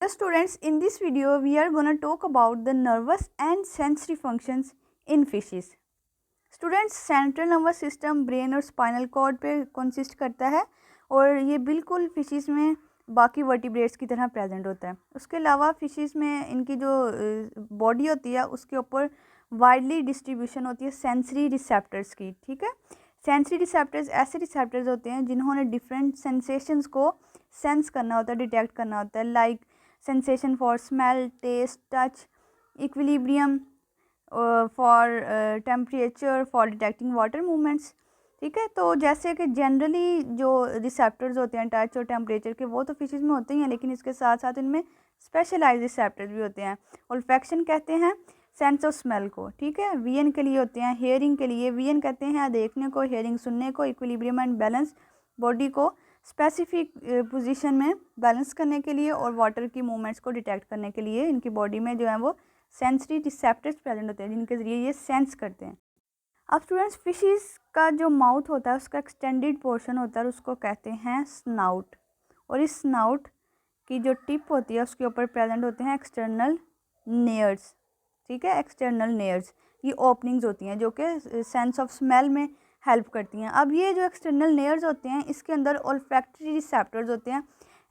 So students, in this video we are going to talk about the nervous and sensory functions in fishes. Students, central nervous system brain और spinal cord पे consist करता है और ये बिल्कुल fishes में बाकी वर्टिब्रेट्स की तरह प्रेजेंट होता है। उसके अलावा फिशेस में इनकी जो बॉडी होती है उसके ऊपर वाइडली डिस्ट्रीब्यूशन होती है सेंसरी रिसेप्टर्स की। ठीक है, सेंसरी रिसेप्टर्स ऐसे रिसेप्टर्स होते हैं जिन्होंने डिफरेंट सेंसेशंस को सेंस करना होता है, डिटेक्ट करना होता है, like sensation for smell, taste, touch, equilibrium, for temperature, for detecting water movements. ठीक है, तो जैसे कि जनरली जो रिसेप्टर्स होते हैं टच और टेम्परेचर के, वो तो फिशेस में होते ही हैं, लेकिन इसके साथ साथ इनमें स्पेशलाइज रिसेप्टर्स भी होते हैं। ओल्फैक्शन कहते हैं सेंस ऑफ स्मेल को। ठीक है, विजन के लिए होते हैं, हेयरिंग के लिए विजन कहते हैं देखने को, हेयरिंग सुनने को, इक्विलिब्रियम एंड बैलेंस बॉडी को स्पेसिफिक पोजीशन में बैलेंस करने के लिए, और वाटर की मूवमेंट्स को डिटेक्ट करने के लिए इनकी बॉडी में जो है वो सेंसरी रिसेप्टर्स प्रेजेंट होते हैं जिनके ज़रिए ये सेंस करते हैं। अब स्टूडेंट्स, फिशेस का जो माउथ होता है उसका एक्सटेंडेड पोर्शन होता है, उसको कहते हैं स्नाउट, और इस स्नाउट की जो टिप होती है उसके ऊपर प्रेजेंट होते हैं एक्सटर्नल नेयर्स। ठीक है, एक्सटर्नल नेयर्स ये ओपनिंग्स होती हैं जो कि सेंस ऑफ स्मेल में हेल्प करती हैं। अब ये जो एक्सटर्नल नेयर्स होते हैं इसके अंदर ओल्फैक्टरी रिसेप्टर्स होते हैं,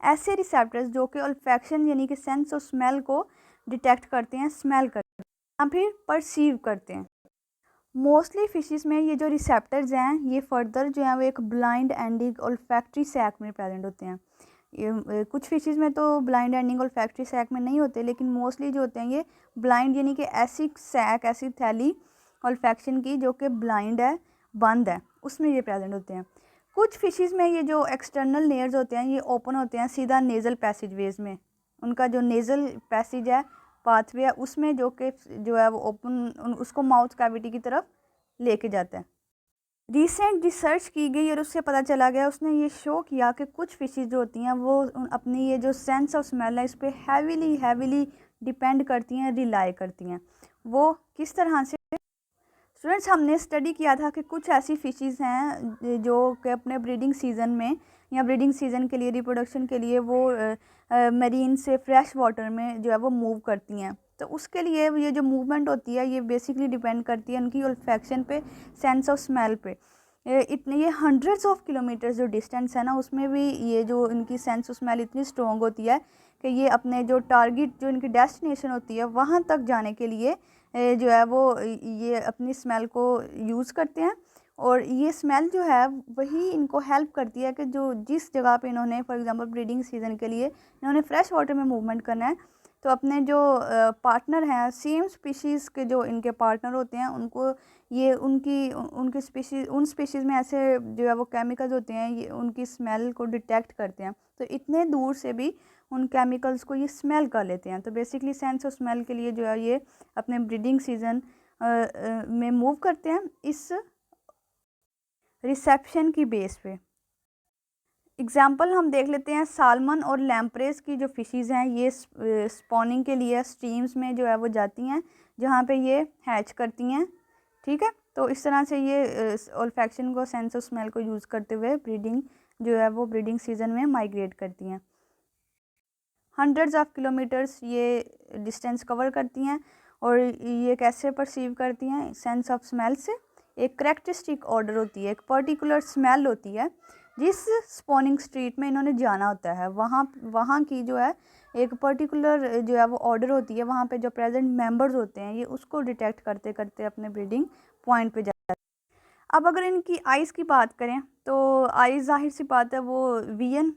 ऐसे रिसेप्टर्स जो कि ओल्फैक्शन यानी कि सेंस ऑफ स्मेल को डिटेक्ट करते हैं, स्मेल करते हैं या फिर परसीव करते हैं। मोस्टली फिशेस में ये जो रिसेप्टर्स हैं ये फर्दर जो है वो एक ब्लाइंड एंडिंग ओल्फैक्टरी सैक में प्रेजेंट होते हैं। ये कुछ फिशेस में तो ब्लाइंड एंडिंग ओल्फैक्टरी सैक में नहीं होते, लेकिन मोस्टली जो होते हैं ये ब्लाइंड यानी कि ऐसी सैक, ऐसी थैली ओल्फैक्शन की जो कि ब्लाइंड है, बंद है, उसमें ये प्रेजेंट होते हैं। कुछ फिशेस में ये जो एक्सटर्नल लेयर्स होते हैं ये ओपन होते हैं सीधा नेज़ल पैसेजवेज में, उनका जो नेज़ल पैसेज है, पाथवे है, उसमें जो है वो ओपन उसको माउथ कैविटी की तरफ लेके जाता है। रिसेंट रिसर्च की गई और उससे पता चला गया, उसने ये शो किया कि कुछ फिशेस जो होती हैं वो अपनी ये जो सेंस ऑफ स्मेल है इस पर हैवीली डिपेंड करती हैं, रिलाई करती हैं। वो किस तरह से? स्टूडेंट्स, हमने स्टडी किया था कि कुछ ऐसी फिशेस हैं जो कि अपने ब्रीडिंग सीज़न में या ब्रीडिंग सीज़न के लिए, रिप्रोडक्शन के लिए वो मरीन से फ्रेश वाटर में जो है वो मूव करती हैं। तो उसके लिए ये जो मूवमेंट होती है ये बेसिकली डिपेंड करती है उनकी ओल्फैक्शन पे, सेंस ऑफ स्मेल पे। इतने ये हंड्रेड्स ऑफ किलोमीटर्स जो डिस्टेंस है ना, उसमें भी ये जो इनकी सेंस ऑफ स्मेल इतनी स्ट्रॉन्ग होती है कि ये अपने जो टारगेट, जो इनकी डेस्टिनेशन होती है वहाँ तक जाने के लिए जो है वो ये अपनी स्मेल को यूज़ करते हैं। और ये स्मेल जो है वही इनको हेल्प करती है कि जो जिस जगह पे इन्होंने फॉर एग्जांपल ब्रीडिंग सीज़न के लिए इन्होंने फ्रेश वाटर में मूवमेंट करना है, तो अपने जो पार्टनर हैं, सेम स्पीशीज़ के जो इनके पार्टनर होते हैं, उनको ये उनकी स्पीशीज़, उन स्पीशीज़ में ऐसे जो है वो केमिकल्स होते हैं ये उनकी स्मेल को डिटेक्ट करते हैं, तो इतने दूर से भी उन केमिकल्स को ये स्मेल कर लेते हैं। तो बेसिकली सेंस ऑफ स्मेल के लिए जो है ये अपने ब्रीडिंग सीज़न में मूव करते हैं इस रिसेप्शन की बेस पे। एग्जाम्पल हम देख लेते हैं, सालमन और लैम्प्रेस की जो फिशेज़ हैं ये स्पॉनिंग के लिए स्ट्रीम्स में जो है वो जाती हैं जहाँ पे ये हैच करती हैं। ठीक है, तो इस तरह से ये ओल्फैक्शन को, सेंस ऑफ स्मेल को यूज़ करते हुए ब्रीडिंग जो है वो ब्रीडिंग सीज़न में माइग्रेट करती हैं। हंड्रेड्स ऑफ किलोमीटर्स ये डिस्टेंस कवर करती हैं और ये कैसे परसीव करती हैं? सेंस ऑफ स्मेल से। एक करेक्टरिस्टिक ऑर्डर होती है, एक पर्टिकुलर स्मेल होती है, जिस स्पॉनिंग स्ट्रीट में इन्होंने जाना होता है वहाँ की जो है एक पर्टिकुलर जो है वो ऑर्डर होती है, वहाँ पे जो प्रेजेंट मेंबर्स होते हैं ये उसको डिटेक्ट करते करते अपने ब्रीडिंग पॉइंट पे जाते हैं। अब अगर इनकी आइज़ की बात करें तो आइज़ जाहिर सी बात है वो विजन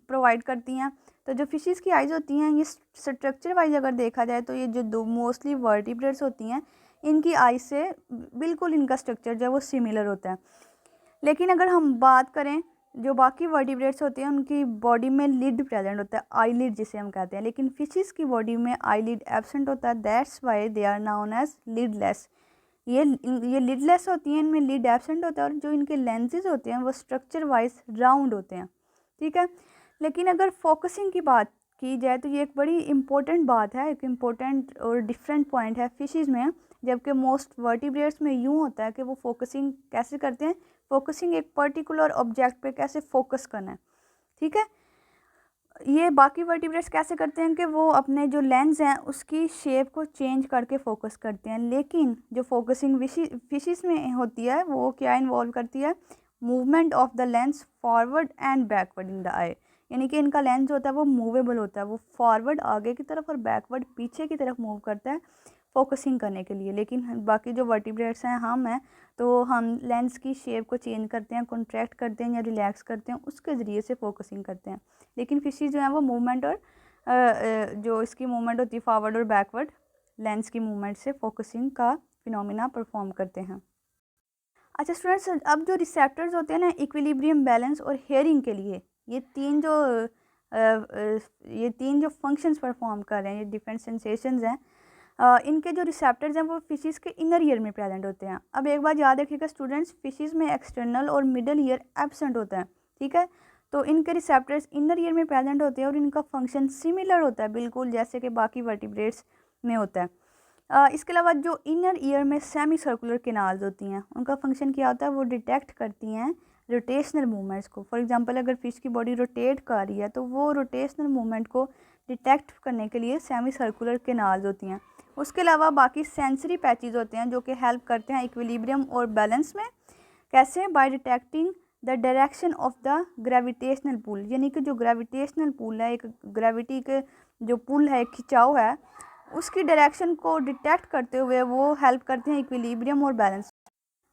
प्रोवाइड करती हैं। तो जो फिशेस की आइज़ होती हैं ये स्ट्रक्चर वाइज अगर देखा जाए तो ये जो दो मोस्टली वर्टिब्रेट्स होती हैं इनकी आइज़ से बिल्कुल इनका स्ट्रक्चर जो है वो सिमिलर होता है। लेकिन अगर हम बात करें जो बाकी वर्टिब्रेट्स होते हैं उनकी बॉडी में लिड प्रेजेंट होता है, आईलिड जिसे हम कहते हैं, लेकिन फिशेस की बॉडी में आईलिड एब्सेंट होता है। That's why they are known as lidless. ये लिडलेस होती हैं, इनमें लिड एब्सेंट होता है और जो इनके लेंसेज होते हैं वो स्ट्रक्चर वाइज राउंड होते हैं। ठीक है, लेकिन अगर फोकसिंग की बात की जाए तो ये एक बड़ी इंपॉर्टेंट बात है, एक इम्पोर्टेंट और डिफरेंट पॉइंट है फिशेस में, जबकि मोस्ट वर्टिब्रेट्स में यूँ होता है कि वो फोकसिंग कैसे करते हैं, फोकसिंग एक पर्टिकुलर ऑब्जेक्ट पे कैसे फोकस करना है। ठीक है, ये बाकी वर्टिब्रेट्स कैसे करते हैं कि वो अपने जो लेंस हैं उसकी शेप को चेंज करके फोकस करते हैं, लेकिन जो फोकसिंग फिशेस में होती है वो क्या इन्वॉल्व करती है, movement of the lens forward and backward in the eye. यानी कि इनका लेंस जो होता है वो मूवेबल होता है, वो फॉरवर्ड आगे की तरफ और बैकवर्ड पीछे की तरफ मूव करता है फोकसिंग करने के लिए। लेकिन बाकी जो वर्टिब्रेट्स हैं हम हैं तो हम लेंस की शेप को चेंज करते हैं, कॉन्ट्रैक्ट करते हैं या रिलैक्स करते हैं, उसके ज़रिए से फोकसिंग करते हैं। लेकिन फिशेस जो है वो मूवमेंट और जो इसकी मूवमेंट होती है फॉरवर्ड और बैकवर्ड लेंस की मूवमेंट से फोकसिंग का फिनोमिना परफॉर्म करते हैं। अच्छा स्टूडेंट्स, अब जो रिसेप्टर्स होते हैं ना इक्विलिब्रियम, बैलेंस और हेयरिंग के लिए ये तीन जो फंक्शंस परफॉर्म कर रहे हैं, ये डिफरेंट सेंसेशंस हैं, इनके जो रिसेप्टर्स हैं वो फिशेस के इनर ईयर में प्रेजेंट होते हैं। अब एक बात याद रखिएगा स्टूडेंट्स, फिशेस में एक्सटर्नल और मिडल ईयर एब्सेंट होता है, ठीक है। तो इनके रिसेप्टर्स इनर ईयर में प्रेजेंट होते हैं और इनका फंक्शन सिमिलर होता है बिल्कुल जैसे कि बाकी वर्टिब्रेट्स में होता है। इसके अलावा जो इनर ईयर में सेमी सर्कुलर केनाल्स होती हैं उनका फंक्शन क्या होता है, वो डिटेक्ट करती हैं रोटेशनल मूवमेंट्स को। फॉर एग्जांपल अगर फिश की बॉडी रोटेट कर रही है तो वो रोटेशनल मूवमेंट को डिटेक्ट करने के लिए सेमी सर्कुलर केनाल्स होती हैं। उसके अलावा बाकी सेंसरी पैचेस होते हैं जो कि हेल्प करते हैं इक्विलिब्रियम और बैलेंस में। कैसे? By detecting the direction of the gravitational pull, यानी कि जो ग्रेविटेशनल पुल है, एक ग्रेविटी के जो पुल है, खिंचाव है, उसकी डायरेक्शन को डिटेक्ट करते हुए वो हेल्प करते हैं इक्विलिब्रियम और बैलेंस।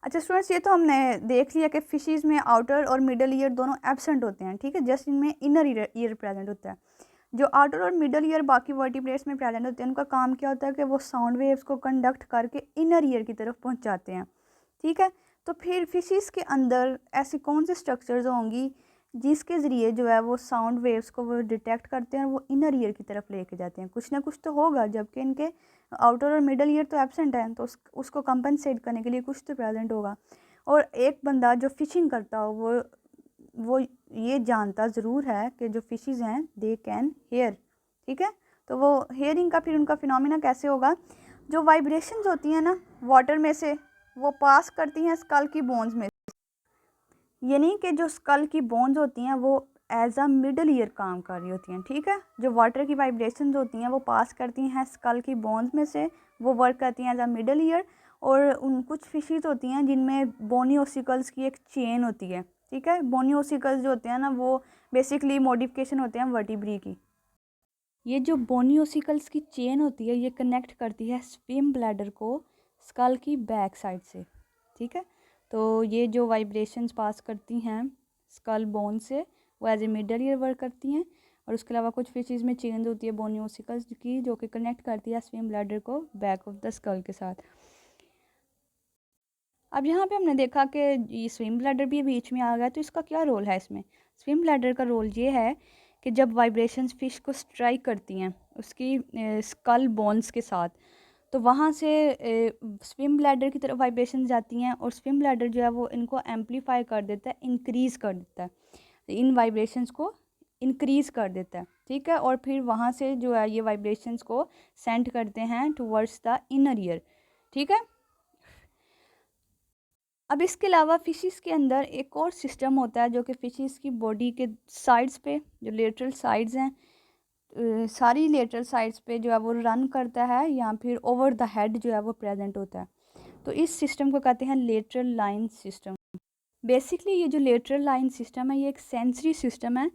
अच्छा स्टूडेंट्स, ये तो हमने देख लिया कि फिशेस में आउटर और मिडल ईयर दोनों एब्सेंट होते हैं, ठीक है, जस्ट इनमें इनर ईयर प्रेजेंट होता है। जो आउटर और मिडल ईयर बाकी वर्टिब्रेट्स में प्रेजेंट होते हैं उनका काम क्या होता है कि वो साउंड वेव्स को कंडक्ट करके इनर ईयर की तरफ पहुंचाते हैं, ठीक है। तो फिर फिशेस के अंदर ऐसी कौन सी स्ट्रक्चर्स होंगी जिसके ज़रिए जो है वो साउंड वेव्स को वो डिटेक्ट करते हैं और वो इनर ईयर की तरफ लेके जाते हैं? कुछ ना कुछ तो होगा, जबकि इनके आउटर और मिडल ईयर तो एब्सेंट है, तो उसको कंपनसेट करने के लिए कुछ तो प्रेजेंट होगा। और एक बंदा जो फिशिंग करता हो वो ये जानता ज़रूर है कि जो फिशेस हैं दे कैन हेयर, ठीक है। तो वो हेयरिंग का फिर उनका फिनोमिना कैसे होगा, जो वाइब्रेशंस होती हैं ना वाटर में से वो पास करती हैं स्कल की बोन्स में, यानी कि जो स्कल की बोन्स होती हैं वो एज अ मिडल ईयर काम कर रही होती हैं, ठीक है। जो वाटर की वाइब्रेशंस होती हैं वो पास करती हैं स्कल की बोन्स में से, वो वर्क करती हैं एज अ मिडल ईयर। और उन कुछ फिशेस होती हैं जिनमें बोनी ओसिकल्स की एक चेन होती है, ठीक है। बोनी ओसिकल्स जो होते हैं ना वो बेसिकली मॉडिफिकेशन होते हैं वर्टिब्री की। ये जो बोनी ओसिकल्स की चेन होती है ये कनेक्ट करती है स्विम ब्लैडर को स्कल की बैक साइड से, ठीक है। तो ये जो वाइब्रेशंस पास करती हैं स्कल बोन से वो as a middle ear work करती हैं। और उसके अलावा कुछ फिशेस में चेन होती है बोनी ओसिकल्स की जो कि कनेक्ट करती है स्विम ब्लैडर को बैक ऑफ द स्कल के साथ। अब यहाँ पे हमने देखा कि ये स्विम ब्लैडर भी बीच में आ गया, तो इसका क्या रोल है इसमें? स्विम ब्लैडर का रोल ये है कि जब वाइब्रेशंस फिश को स्ट्राइक करती हैं उसकी स्कल बोन्स के साथ, तो वहाँ से स्विम ब्लैडर की तरफ वाइब्रेशन जाती हैं और स्विम ब्लैडर जो है वो इनको एम्पलीफाई कर देता है, इंक्रीज़ कर देता है, इन वाइब्रेशंस को इंक्रीज़ कर देता है, ठीक है। और फिर वहाँ से जो है ये वाइब्रेशंस को सेंड करते हैं टुवर्ड्स द इनर ईयर, ठीक है। अब इसके अलावा फिशेस के अंदर एक और सिस्टम होता है जो कि फिशेस की बॉडी के साइड्स पे जो लेटरल साइड्स हैं, सारी लेटरल साइड्स पे जो है वो रन करता है या फिर ओवर द हेड जो है वो प्रेजेंट होता है। तो इस सिस्टम को कहते हैं लेटरल लाइन सिस्टम। बेसिकली ये जो लेटरल लाइन सिस्टम है ये एक सेंसरी सिस्टम है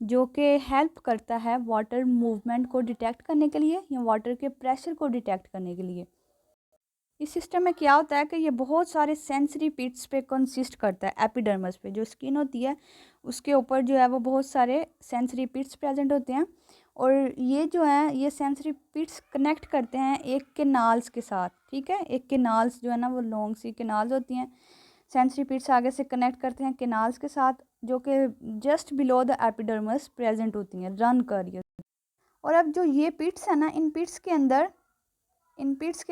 जो कि हेल्प करता है वाटर मूवमेंट को डिटेक्ट करने के लिए या वाटर के प्रेशर को डिटेक्ट करने के लिए। इस सिस्टम में क्या होता है कि ये बहुत सारे सेंसरी पिट्स पे कंसिस्ट करता है। एपिडर्मस पे जो स्किन होती है उसके ऊपर जो है वो बहुत सारे सेंसरी पिट्स प्रेजेंट होते हैं और ये जो है ये सेंसरी पिट्स कनेक्ट करते हैं एक केनाल्स के साथ, ठीक है। एक केनाल्स जो है ना वो लॉन्ग सी केनाल्स होती हैं, सेंसरी पिट्स आगे से कनेक्ट करते हैं केनाल्स के साथ जो कि just below the epidermis present होती हैं, रन कर रही होती हैं। और अब जो ये पिट्स है ना इन पिट्स के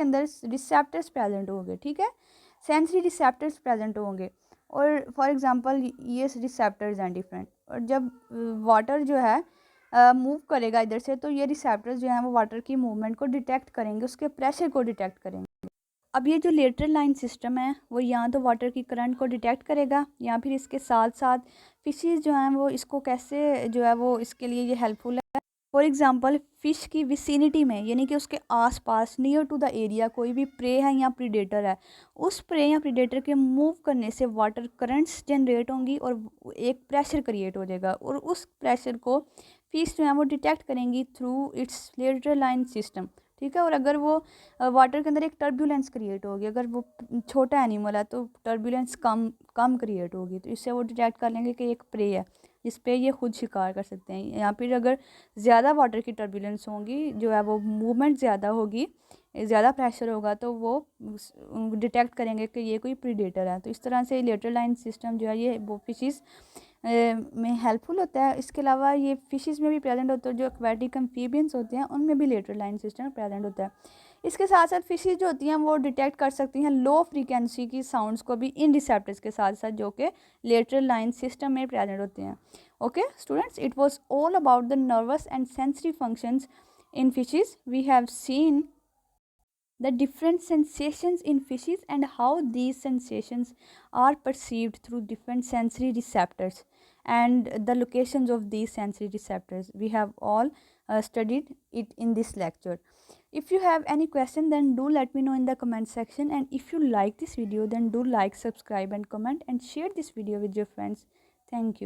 अंदर रिसेप्टर्स प्रेजेंट होंगे, ठीक है, सेंसरी रिसेप्टर्स प्रेजेंट होंगे। और फॉर एग्जांपल ये रिसेप्टर्स हैं डिफरेंट, और जब वाटर जो है मूव करेगा इधर से तो ये रिसेप्टर्स जो हैं वो वाटर की मूवमेंट को डिटेक्ट करेंगे, उसके प्रेशर को डिटेक्ट करेंगे। अब ये जो लेटरल लाइन सिस्टम है वो यहाँ तो वाटर की करंट को डिटेक्ट करेगा, या फिर इसके साथ साथ फिशेस जो हैं वो इसको कैसे जो है वो इसके लिए ये हेल्पफुल है। फॉर एग्जांपल फ़िश की विसिनिटी में, यानी कि उसके आसपास, नियर टू द एरिया, कोई भी प्रे है या प्रीडेटर है, उस प्रे या प्रीडेटर के मूव करने से वाटर करंट्स जनरेट होंगी और एक प्रेशर क्रिएट हो जाएगा, और उस प्रेशर को फिश जो है वो डिटेक्ट करेंगी through it's lateral line system. ठीक है, और अगर वो वाटर के अंदर एक टर्बुलेंस क्रिएट होगी, अगर वो छोटा एनिमल है तो टर्बुलेंस कम कम क्रिएट होगी, तो इससे वो डिटेक्ट कर लेंगे कि एक प्रे है जिस पे ये खुद शिकार कर सकते हैं। यहाँ पर अगर ज़्यादा वाटर की टर्बुलेंस होंगी, जो है वो मूवमेंट ज़्यादा होगी, ज़्यादा प्रेशर होगा, तो वो डिटेक्ट करेंगे कि ये कोई प्रीडेटर है। तो इस तरह से लेटरल लाइन सिस्टम जो है ये वो फिशेस में हेल्पफुल होता है। इसके अलावा ये फिशेस में भी प्रेजेंट होता है, जो एक्वेटिक एम्फीबियंस होते हैं उनमें भी लेटरल लाइन सिस्टम प्रेजेंट होता है। इसके साथ साथ फिशेस जो होती हैं वो डिटेक्ट कर सकती हैं लो फ्रीक्वेंसी की साउंड्स को भी इन रिसेप्टर्स के साथ साथ, जो कि लेटरल लाइन सिस्टम में प्रेजेंट होते हैं। Okay, students, it was all about the nervous and sensory functions in fishes. We have seen the different sensations in fishes and how these sensations are perceived through different sensory receptors and the locations of these sensory receptors. We have all studied it in this lecture. If you have any question, then do let me know in the comment section, and if you like this video, then do like, subscribe and comment and share this video with your friends. Thank you.